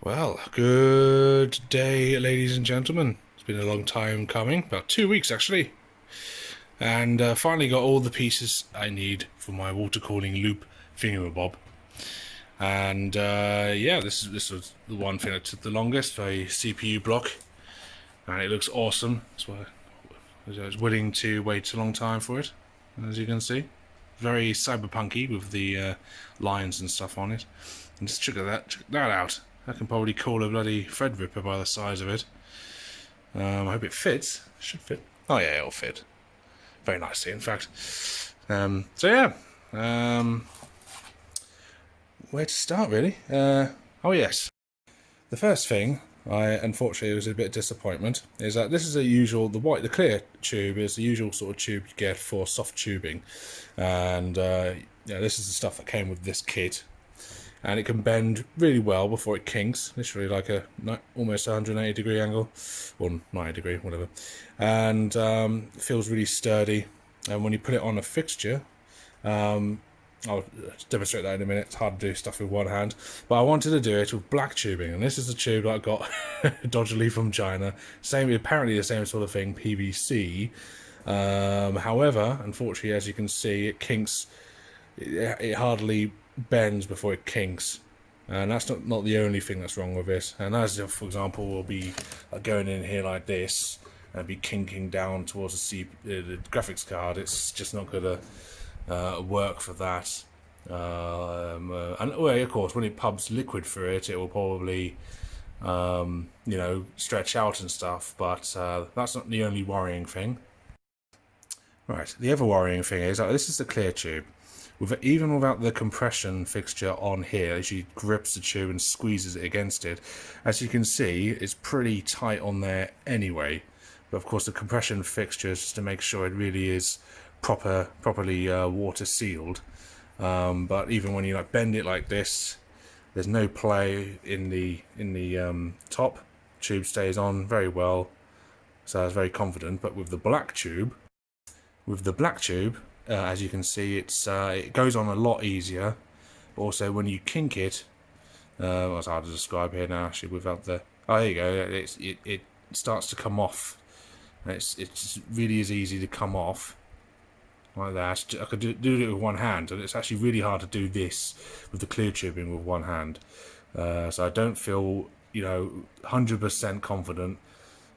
Well, good day, ladies and gentlemen. It's been a long time coming, about 2 weeks actually, and finally got all the pieces I need for my water cooling loop thingamabob. And yeah, this was the one thing that took the longest, a CPU block, and it looks awesome. That's why I was willing to wait a long time for it, as you can see. Very cyberpunky with the lines and stuff on it. And just check that out. I can probably call a bloody Threadripper by the size of it. I hope it fits. It should fit. Oh yeah, it'll fit. Very nicely, in fact. So yeah. Where to start, really? Oh yes. The first thing, unfortunately was a bit of disappointment, is that this is the clear tube is the usual sort of tube you get for soft tubing. And yeah, this is the stuff that came with this kit. And it can bend really well before it kinks, literally like a almost 180-degree angle, or 90-degree, whatever. And it feels really sturdy. And when you put it on a fixture, I'll demonstrate that in a minute. It's hard to do stuff with one hand, but I wanted to do it with black tubing, and this is a tube that I got dodgily from China. Apparently the same sort of thing, PVC. However, unfortunately, as you can see, it kinks. It hardly bends before it kinks, and that's not the only thing that's wrong with it. And as if, for example, we'll be going in here like this and be kinking down towards the graphics card, it's just not gonna work for that. And well, of course, when it pumps liquid through it, it will probably stretch out and stuff, but that's not the only worrying thing. Right, the other worrying thing is that this is the clear tube. Even without the compression fixture on here, as she grips the tube and squeezes it against it, as you can see, it's pretty tight on there anyway. But of course, the compression fixture is just to make sure it really is properly water sealed. But even when you bend it like this, there's no play in the top. Tube stays on very well, so I was very confident. But with the black tube, as you can see, it goes on a lot easier. But also, when you kink it, well, it's hard to describe here now. Actually, without the there you go. It starts to come off. It's really is easy to come off like that. I could do it with one hand, and it's actually really hard to do this with the clear tubing with one hand. So I don't feel 100% confident,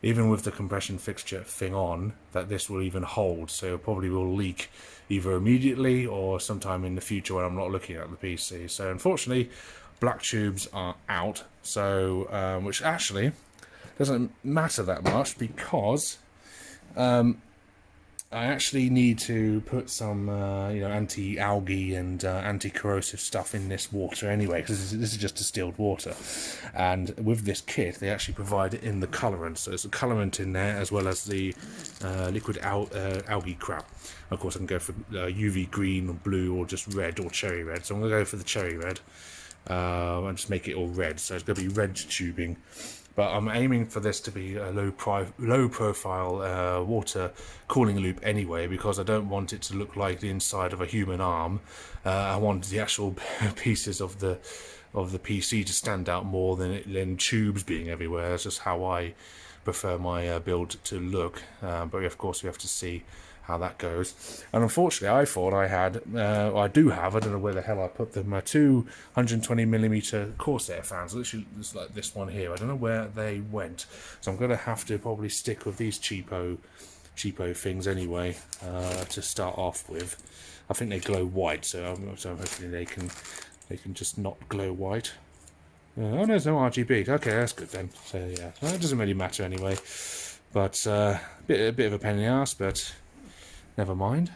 even with the compression fixture thing on, that this will even hold. So it probably will leak either immediately or sometime in the future when I'm not looking at the PC. So unfortunately, black tubes are out. So which actually doesn't matter that much, because I actually need to put some anti-algae and anti-corrosive stuff in this water anyway, because this is just distilled water. And with this kit, they actually provide it in the colorant, so there's a colorant in there as well as the liquid algae crap. Of course, I can go for UV green or blue or just red or cherry red, so I'm going to go for the cherry red and just make it all red. So it's going to be red tubing. But I'm aiming for this to be a low profile water cooling loop anyway, because I don't want it to look like the inside of a human arm. I want the actual pieces of the PC to stand out more than tubes being everywhere. That's just how I prefer my build to look. But of course, we have to see how that goes. And unfortunately, I thought I do have, I don't know where the hell I put them, 220mm Corsair fans, literally just like this one here. I don't know where they went, so I'm going to have to probably stick with these cheapo things anyway to start off with. I think they glow white, so hopefully they can just not glow white. Oh, there's no RGB. Okay, that's good then. So yeah, well, it doesn't really matter anyway. But a bit of a pain in the ass, but never mind.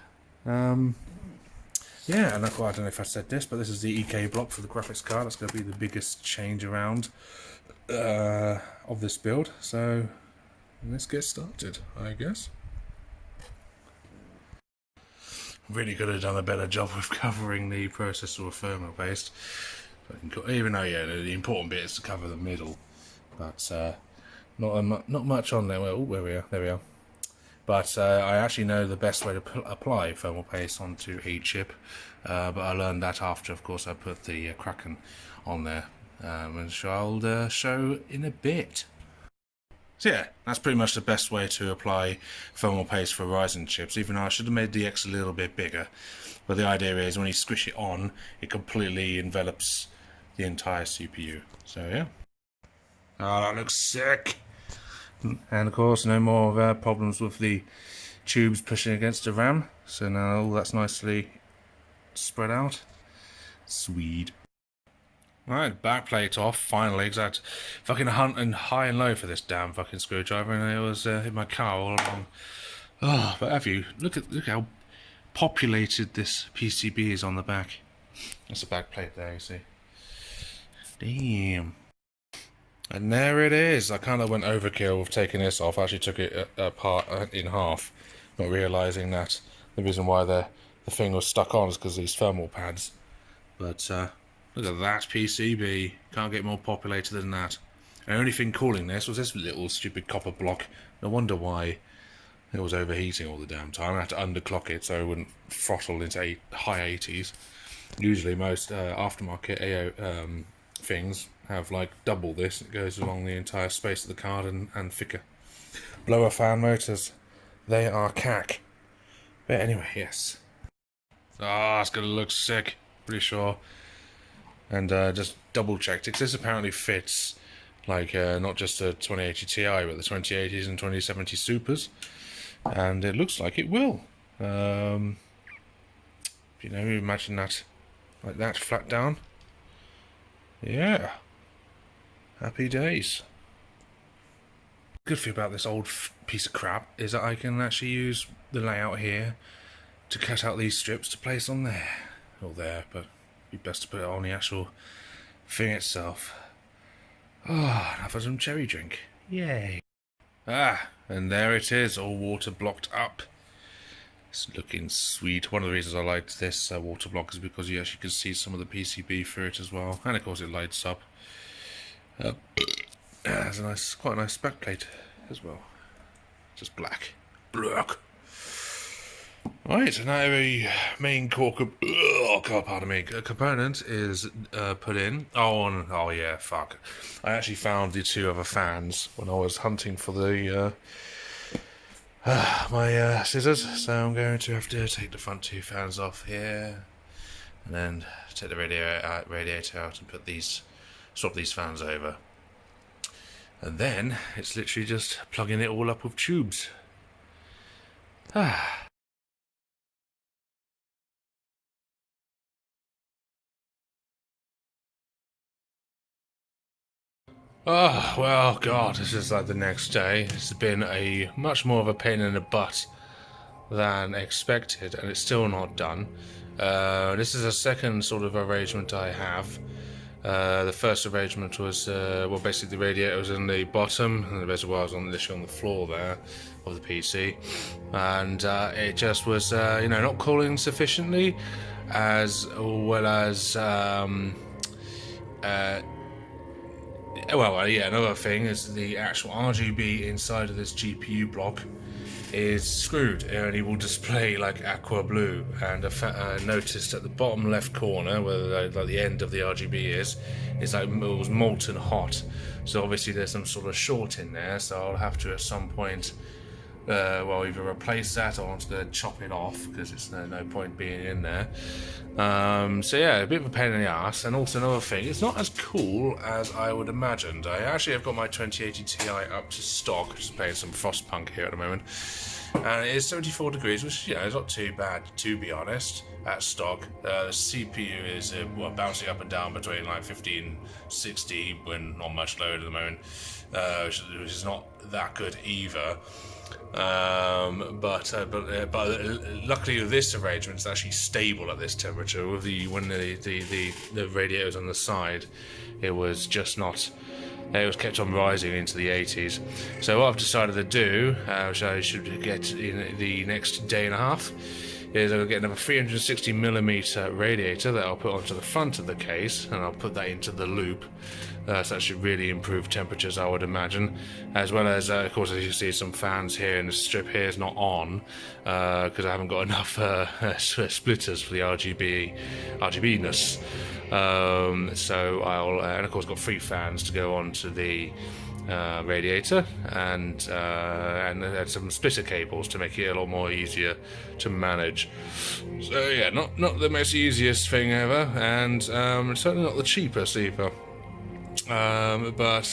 Yeah, and I don't know if I said this, but this is the EK block for the graphics card. That's going to be the biggest change around of this build. So let's get started, I guess. Really could have done a better job with covering the processor with thermal paste. Even though, yeah, the important bit is to cover the middle, but not much on there. Well, there we are. But I actually know the best way to apply thermal paste onto a chip, but I learned that after, of course, I put the Kraken on there. which I'll show in a bit. So yeah, that's pretty much the best way to apply thermal paste for Ryzen chips, even though I should have made the X a little bit bigger. But the idea is when you squish it on, it completely envelops the entire CPU. So yeah. Oh, that looks sick! And of course, no more problems with the tubes pushing against the RAM. So now all that's nicely spread out. Sweet. Alright, backplate off, finally, because I had to fucking hunt and high and low for this damn fucking screwdriver, and it was in my car all along. Oh, but have you? Look how populated this PCB is on the back. That's a backplate there, you see. Damn. And there it is. I kind of went overkill with taking this off. I actually took it apart in half, not realising that the reason why the thing was stuck on is because of these thermal pads. But look at that PCB. Can't get more populated than that. And the only thing cooling this was this little stupid copper block. No wonder why it was overheating all the damn time. I had to underclock it so it wouldn't throttle into high 80s. Usually most aftermarket AO things have like double this. It goes along the entire space of the card and thicker. Blower fan motors, they are cack. But anyway, yes. Ah, it's gonna look sick. Pretty sure. And just double checked it, 'cause this apparently fits like not just the 2080 Ti but the 2080s and 2070 Supers, and it looks like it will. You know, imagine that like that flat down. Yeah, happy days. Good thing about this old piece of crap is that I can actually use the layout here to cut out these strips to place on there or there, but it'd be best to put it on the actual thing itself. Ah, now for some cherry drink. Yay. Ah, and there it is, all water blocked up. It's looking sweet. One of the reasons I liked this water block is because you actually can see some of the PCB through it as well. And of course it lights up. There's a quite a nice backplate as well. Just black. Black. Right, so now the main core component is put in. Oh yeah, fuck. I actually found the two other fans when I was hunting for the my scissors, so I'm going to have to take the front two fans off here, and then take the radiator out and swap these fans over. And then it's literally just plugging it all up with tubes. Ah. Oh, well, God, this is like the next day. It's been a much more of a pain in the butt than expected, and it's still not done. This is a second sort of arrangement I have. The first arrangement was, well, basically the radiator was in the bottom, and the reservoir was literally on the floor there of the PC, and it just was, you know, not cooling sufficiently, as well as, well, yeah, another thing is the actual RGB inside of this GPU block is screwed. It only will display like aqua blue, and I noticed at the bottom left corner where like the end of the RGB is like it was molten hot. So obviously there's some sort of short in there, so I'll have to at some point well, either replace that or I'm just going to chop it off because it's no point being in there. So yeah, a bit of a pain in the ass. And also another thing, it's not as cool as I would imagined. I actually have got my 2080 Ti up to stock, just playing some Frostpunk here at the moment, and it is 74 degrees, which, you know, is not too bad, to be honest, at stock. The CPU is bouncing up and down between like 15, 60 when not much load at the moment, which is not that good either. But luckily with this arrangement it's actually stable at this temperature. With when the radiators on the side, it was just not, it was kept on rising into the 80s. So what I've decided to do, which I should get in the next day and a half, is I'll get another 360mm radiator that I'll put onto the front of the case, and I'll put that into the loop. So that should really improve temperatures, I would imagine, as well as, of course, as you see, some fans here, and the strip here is not on because I haven't got enough splitters for the RGB-ness. So I'll, and of course, got 3 fans to go onto the radiator, and some splitter cables to make it a lot more easier to manage. So yeah, not the most easiest thing ever, and certainly not the cheapest either. But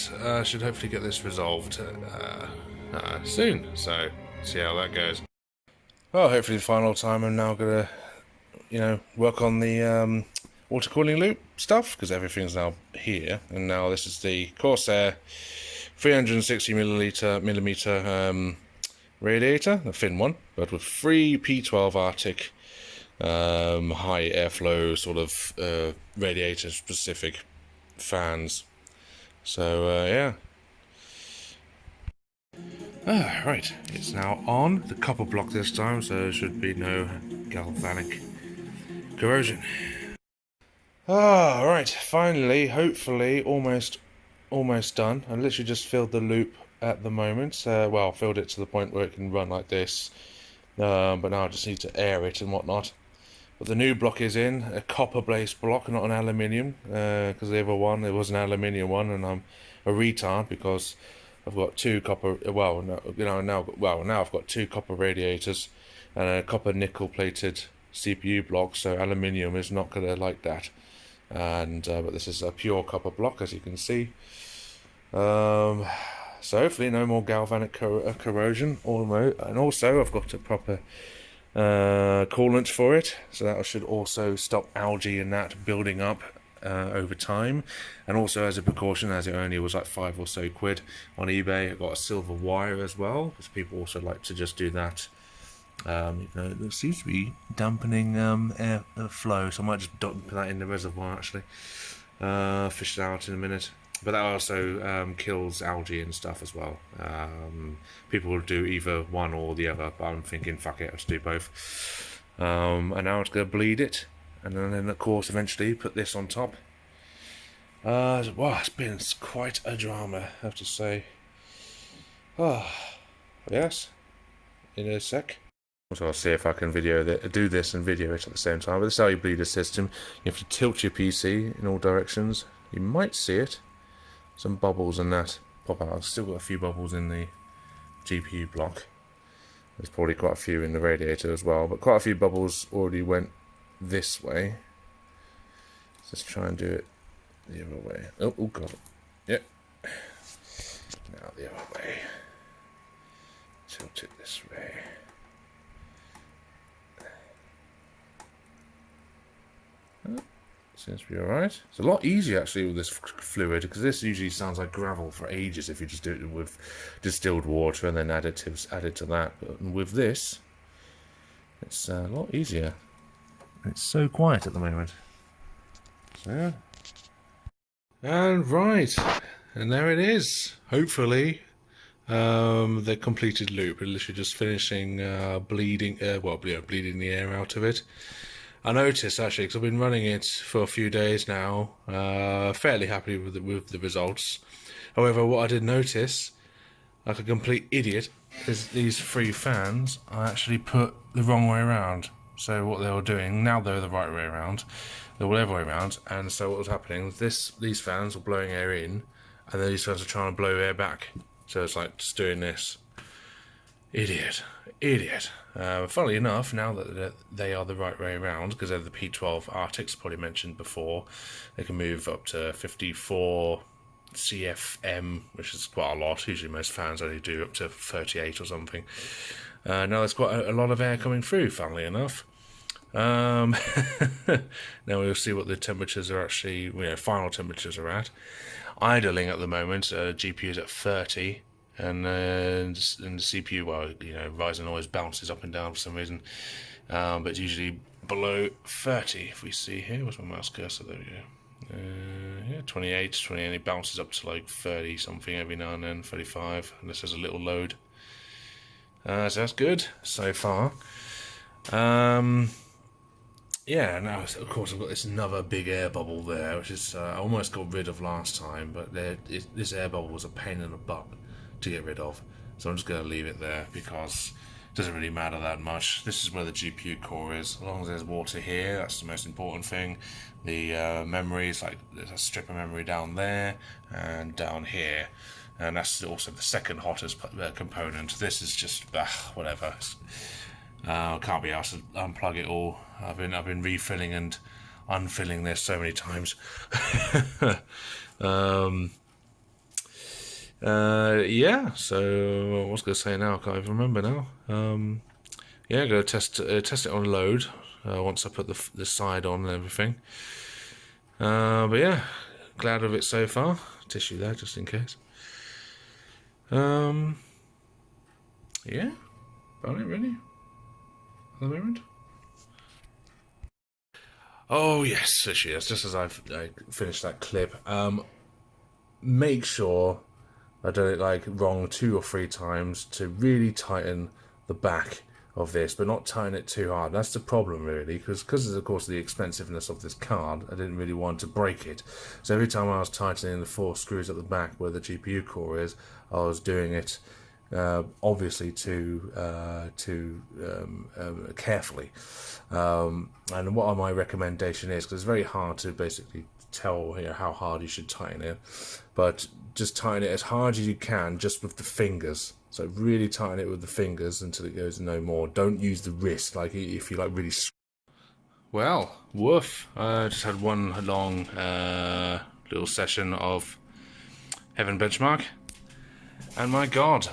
should hopefully get this resolved soon. So see how that goes. Well, hopefully the final time I'm now gonna, work on the water cooling loop stuff, because everything's now here, and now this is the Corsair 360mm radiator, the thin one, but with 3 P12 Arctic high airflow sort of radiator specific fans. So yeah. Right, it's now on the copper block this time, so there should be no galvanic corrosion. Right, finally, hopefully, almost done. I literally just filled the loop at the moment. Well, filled it to the point where it can run like this, but now I just need to air it and whatnot. But the new block is in, a copper-based block, not an aluminium, because the other one, it was an aluminium one, and I'm a retard because I've got 2 copper, now I've got 2 copper radiators and a copper nickel-plated CPU block, so aluminium is not going to like that. And but this is a pure copper block, as you can see. So hopefully no more galvanic corrosion, and also I've got a proper coolant for it, so that should also stop algae and that building up over time. And also, as a precaution, as it only was like 5 or so quid on eBay, I got a silver wire as well, because people also like to just do that. It seems to be dampening air flow, so I might just dump that in the reservoir actually. Fish it out in a minute. But that also kills algae and stuff as well. People will do either one or the other, but I'm thinking, fuck it, let's do both. And now it's going to bleed it, and then of course eventually put this on top. Wow, it's been quite a drama, I have to say. Yes, in a sec. So I'll see if I can do this and video it at the same time. But this is how you bleed a system. You have to tilt your PC in all directions. You might see it. Some bubbles and that pop out. I've still got a few bubbles in the GPU block. There's probably quite a few in the radiator as well, but quite a few bubbles already went this way. Let's try and do it the other way. Oh god. Yep. Now the other way. Tilt it this way. Seems to be alright. It's a lot easier actually with this fluid, because this usually sounds like gravel for ages if you just do it with distilled water and then additives added to that. But with this, it's a lot easier. It's so quiet at the moment. So, and right, and there it is. Hopefully, the completed loop. We're literally just finishing bleeding the air out of it. I noticed actually, because I've been running it for a few days now, fairly happy with the results. However, what I did notice, like a complete idiot, is these 3 fans I actually put the wrong way around. So what they were doing, now they're the right way around, they were the other way around, and so what was happening, these fans were blowing air in, and then these fans are trying to blow air back. So it's like just doing this. Idiot. Funnily enough, now that they are the right way around, because they're the P12 Arctics, probably mentioned before, they can move up to 54 CFM, which is quite a lot. Usually most fans only do up to 38 or something. Now there's quite a lot of air coming through, funnily enough. Now we'll see what the temperatures are actually, final temperatures are at. Idling at the moment, GPU is at 30. And the CPU, Ryzen always bounces up and down for some reason, but it's usually below 30. If we see here, where's my mouse cursor? There we go. Yeah, 28, it bounces up to like 30 something every now and then, 35, unless there's a little load. So that's good so far. Yeah, now of course I've got this another big air bubble there, which is I almost got rid of last time, but this air bubble was a pain in the butt to get rid of, so I'm just going to leave it there because it doesn't really matter that much. This is where the GPU core is. As long as there's water here, that's the most important thing. The memory is like there's a strip of memory down there and down here, and that's also the second hottest component. This is just whatever. Can't be asked to unplug it all. I've been refilling and unfilling this so many times. Yeah. So what was I going to say now? I can't even remember now. Yeah, I'm going to test it on load once I put the side on and everything. But yeah, glad of it so far. Tissue there just in case. Yeah, about it really. At the moment. Oh yes, there she is. Just as I finished that clip, make sure I done it like wrong 2 or 3 times to really tighten the back of this, but not tighten it too hard. That's the problem really, because of course the expensiveness of this card, I didn't really want to break it. So every time I was tightening the 4 screws at the back where the GPU core is, I was doing it obviously too carefully. And what my recommendation is, because it's very hard to basically tell how hard you should tighten it, but just tighten it as hard as you can just with the fingers. So really tighten it with the fingers until it goes no more. Don't use the wrist, like if you like really. Well, woof. I just had one long little session of Heaven Benchmark, and my god,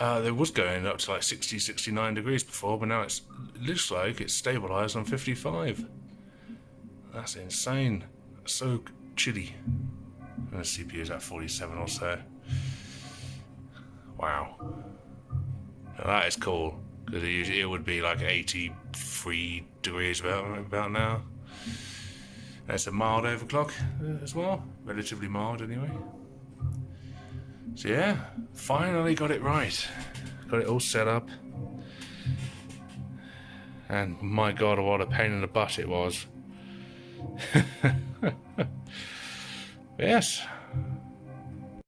it was going up to like 60, 69 degrees before, but now it looks like it's stabilized on 55. That's insane. That's so chilly. And the CPU is at 47 or so. Wow. Now that is cool, because it would be like 83 degrees about now. And it's a mild overclock as well. Relatively mild anyway. So yeah, finally got it right. Got it all set up. And my god, what a pain in the butt it was. Yes,